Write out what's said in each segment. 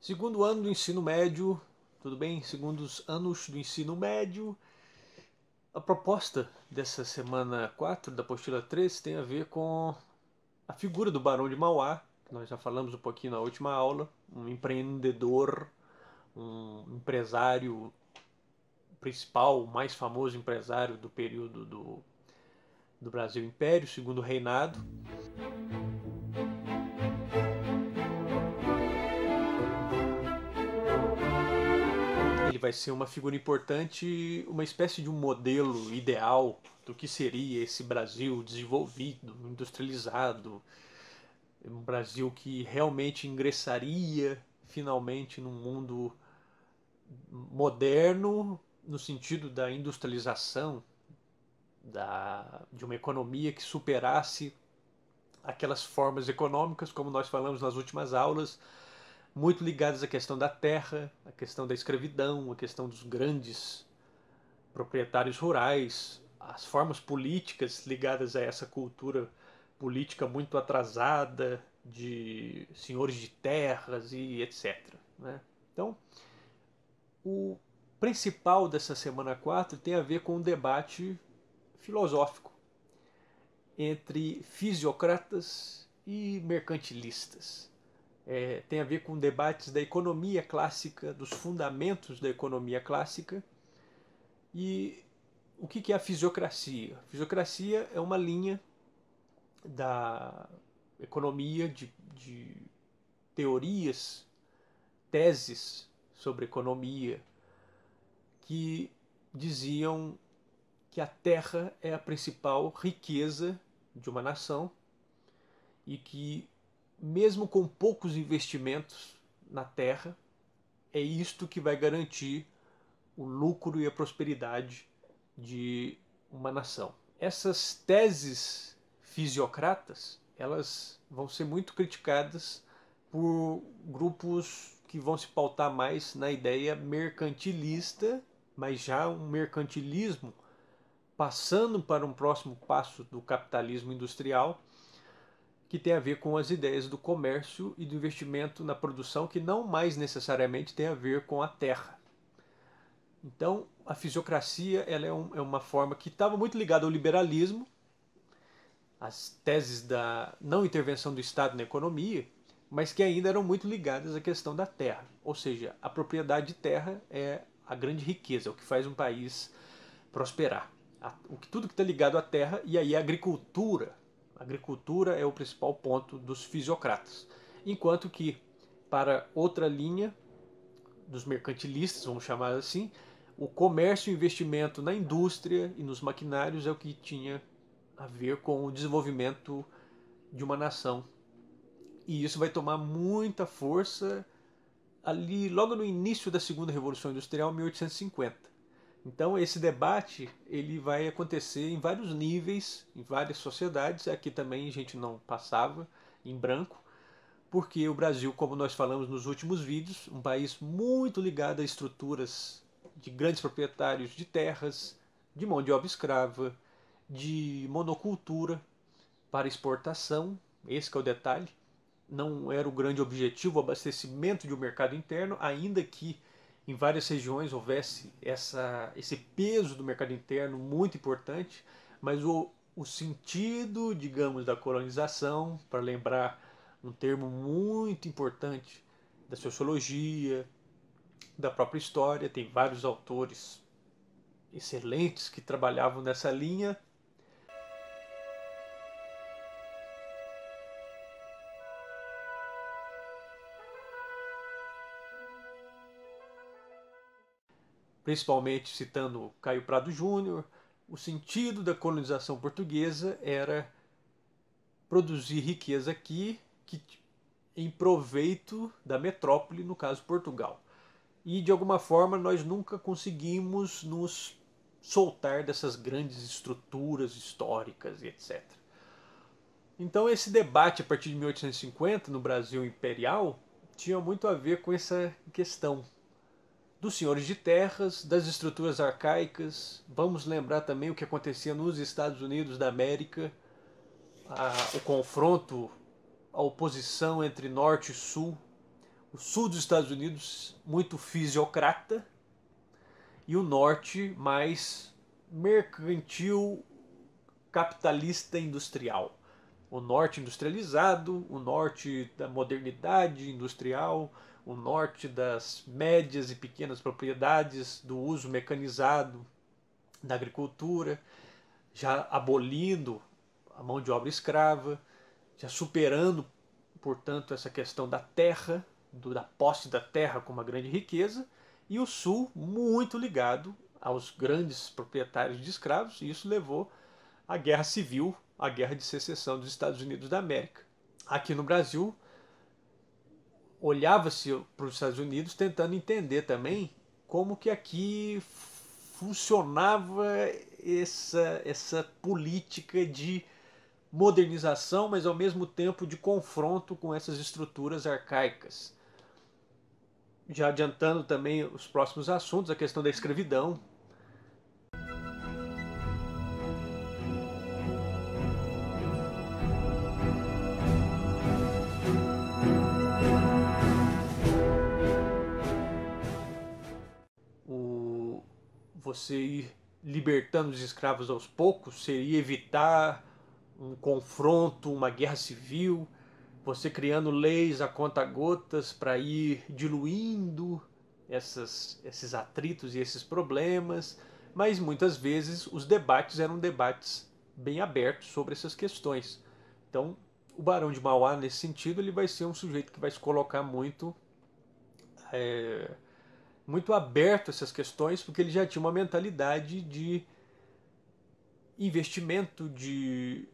Segundo ano do ensino médio, tudo bem? Segundos anos do ensino médio. A proposta dessa semana 4 da apostila 3 tem a ver com a figura do Barão de Mauá, que nós já falamos um pouquinho na última aula, um empreendedor, um empresário principal, o mais famoso empresário do período do Brasil Império, segundo reinado. Ele vai ser uma figura importante, uma espécie de um modelo ideal do que seria esse Brasil desenvolvido, industrializado, um Brasil que realmente ingressaria finalmente num mundo moderno no sentido da industrialização, de uma economia que superasse aquelas formas econômicas, como nós falamos nas últimas aulas, muito ligadas à questão da terra, à questão da escravidão, à questão dos grandes proprietários rurais, as formas políticas ligadas a essa cultura política muito atrasada de senhores de terras e etc. Né? Então, o principal dessa semana 4 tem a ver com um debate filosófico entre fisiocratas e mercantilistas. Tem a ver com debates da economia clássica, dos fundamentos da economia clássica. E o que é a fisiocracia? A fisiocracia é uma linha da economia, de teorias, teses sobre economia, que diziam que a terra é a principal riqueza de uma nação e que, mesmo com poucos investimentos na terra, é isto que vai garantir o lucro e a prosperidade de uma nação. Essas teses fisiocratas, elas vão ser muito criticadas por grupos que vão se pautar mais na ideia mercantilista, mas já um mercantilismo passando para um próximo passo do capitalismo industrial, que tem a ver com as ideias do comércio e do investimento na produção, que não mais necessariamente tem a ver com a terra. Então, a fisiocracia ela é uma forma que estava muito ligada ao liberalismo, às teses da não intervenção do Estado na economia, mas que ainda eram muito ligadas à questão da terra. Ou seja, a propriedade de terra é a grande riqueza, o que faz um país prosperar. Tudo que está ligado à terra, e aí a agricultura. A agricultura é o principal ponto dos fisiocratas. Enquanto que, para outra linha dos mercantilistas, vamos chamar assim, o comércio e o investimento na indústria e nos maquinários é o que tinha a ver com o desenvolvimento de uma nação. E isso vai tomar muita força ali logo no início da segunda revolução industrial, 1850. Então esse debate ele vai acontecer em vários níveis, em várias sociedades. Aqui também a gente não passava em branco, porque o Brasil, como nós falamos nos últimos vídeos, um país muito ligado a estruturas de grandes proprietários de terras, de mão de obra escrava, de monocultura para exportação. Esse que é o detalhe. Não era o grande objetivo o abastecimento de um mercado interno, ainda que em várias regiões houvesse esse peso do mercado interno muito importante, mas o sentido, digamos, da colonização, para lembrar um termo muito importante da sociologia, da própria história, tem vários autores excelentes que trabalhavam nessa linha. Principalmente citando Caio Prado Júnior, o sentido da colonização portuguesa era produzir riqueza aqui em proveito da metrópole, no caso Portugal. E de alguma forma nós nunca conseguimos nos soltar dessas grandes estruturas históricas e etc. Então esse debate a partir de 1850 no Brasil imperial tinha muito a ver com essa questão dos senhores de terras, das estruturas arcaicas. Vamos lembrar também o que acontecia nos Estados Unidos da América, o confronto, a oposição entre norte e sul, O sul dos Estados Unidos muito fisiocrata e o norte mais mercantil, capitalista industrial. O norte industrializado, o norte da modernidade industrial, o norte das médias e pequenas propriedades, do uso mecanizado da agricultura, já abolindo a mão de obra escrava, já superando, portanto, essa questão da terra, da posse da terra como uma grande riqueza, e o sul muito ligado aos grandes proprietários de escravos, e isso levou à Guerra Civil, à Guerra de Secessão dos Estados Unidos da América. Aqui no Brasil, olhava-se para os Estados Unidos tentando entender também como que aqui funcionava essa política de modernização, mas ao mesmo tempo de confronto com essas estruturas arcaicas. Já adiantando também os próximos assuntos, a questão da escravidão. Você ir libertando os escravos aos poucos seria evitar um confronto, uma guerra civil, você criando leis a conta-gotas para ir diluindo esses atritos e esses problemas, mas muitas vezes os debates eram debates bem abertos sobre essas questões. Então, o Barão de Mauá, nesse sentido, ele vai ser um sujeito que vai se colocar muito aberto a essas questões, porque ele já tinha uma mentalidade de investimento, de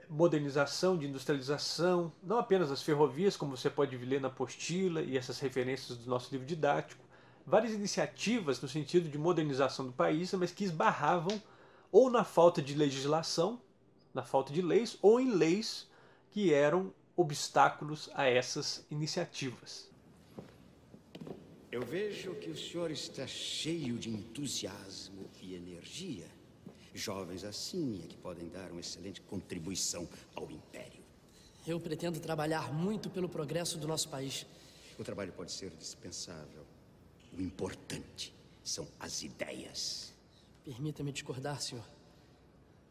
modernização, de industrialização, não apenas das ferrovias, como você pode ler na apostila e essas referências do nosso livro didático, várias iniciativas no sentido de modernização do país, mas que esbarravam ou na falta de legislação, na falta de leis, ou em leis que eram obstáculos a essas iniciativas. Eu vejo que o senhor está cheio de entusiasmo e energia. Jovens assim é que podem dar uma excelente contribuição ao Império. Eu pretendo trabalhar muito pelo progresso do nosso país. O trabalho pode ser dispensável. O importante são as ideias. Permita-me discordar, senhor.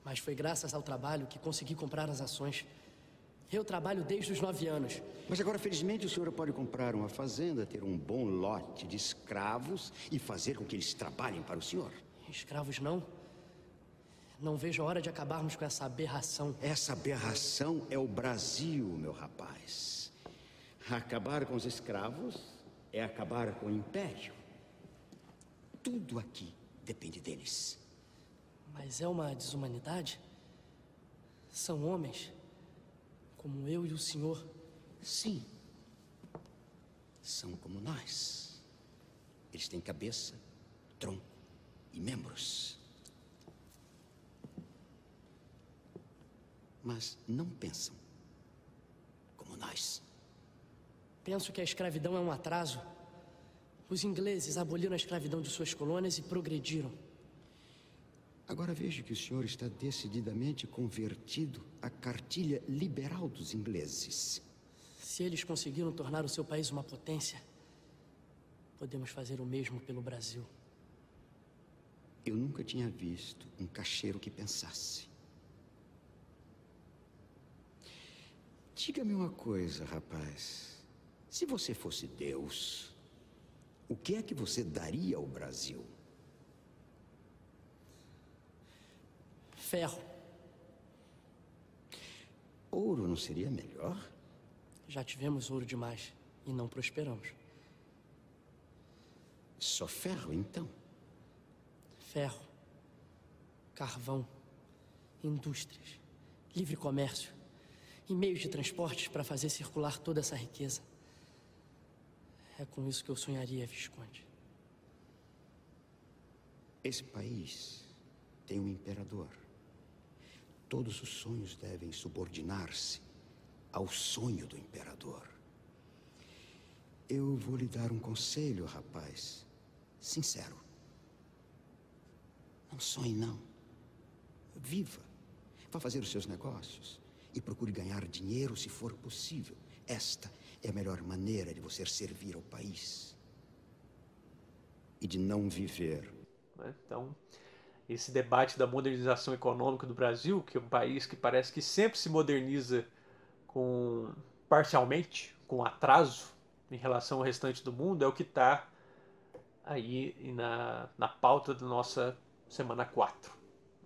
Mas foi graças ao trabalho que consegui comprar as ações. Eu trabalho desde os 9 anos. Mas agora, felizmente, o senhor pode comprar uma fazenda, ter um bom lote de escravos e fazer com que eles trabalhem para o senhor. Escravos não? Não vejo a hora de acabarmos com essa aberração. Essa aberração é o Brasil, meu rapaz. Acabar com os escravos é acabar com o Império. Tudo aqui depende deles. Mas é uma desumanidade? São homens, como eu e o senhor. Sim. São como nós. Eles têm cabeça, tronco e membros. Mas não pensam como nós. Penso que a escravidão é um atraso. Os ingleses aboliram a escravidão de suas colônias e progrediram. Agora vejo que o senhor está decididamente convertido à cartilha liberal dos ingleses. Se eles conseguiram tornar o seu país uma potência, podemos fazer o mesmo pelo Brasil. Eu nunca tinha visto um cacheiro que pensasse. Diga-me uma coisa, rapaz. Se você fosse Deus, o que é que você daria ao Brasil? Ferro. Ouro não seria melhor? Já tivemos ouro demais e não prosperamos. Só ferro, então? Ferro, carvão, indústrias, livre comércio e meios de transportes para fazer circular toda essa riqueza. É com isso que eu sonharia, Visconde. Esse país tem um imperador. Todos os sonhos devem subordinar-se ao sonho do imperador. Eu vou lhe dar um conselho, rapaz. Sincero. Não sonhe, não. Viva. Vá fazer os seus negócios e procure ganhar dinheiro se for possível. Esta é a melhor maneira de você servir ao país e de não viver. Então, esse debate da modernização econômica do Brasil, que é um país que parece que sempre se moderniza parcialmente, com atraso em relação ao restante do mundo, é o que está aí na pauta da nossa semana 4,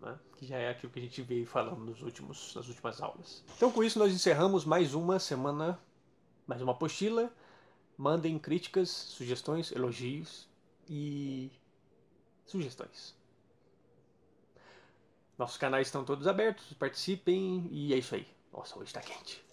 né? Que já é aquilo que a gente veio falando nas últimas aulas. Então, com isso, nós encerramos mais uma semana, mais uma apostila. Mandem críticas, sugestões, elogios e sugestões. Nossos canais estão todos abertos, participem e é isso aí. Nossa, hoje está quente.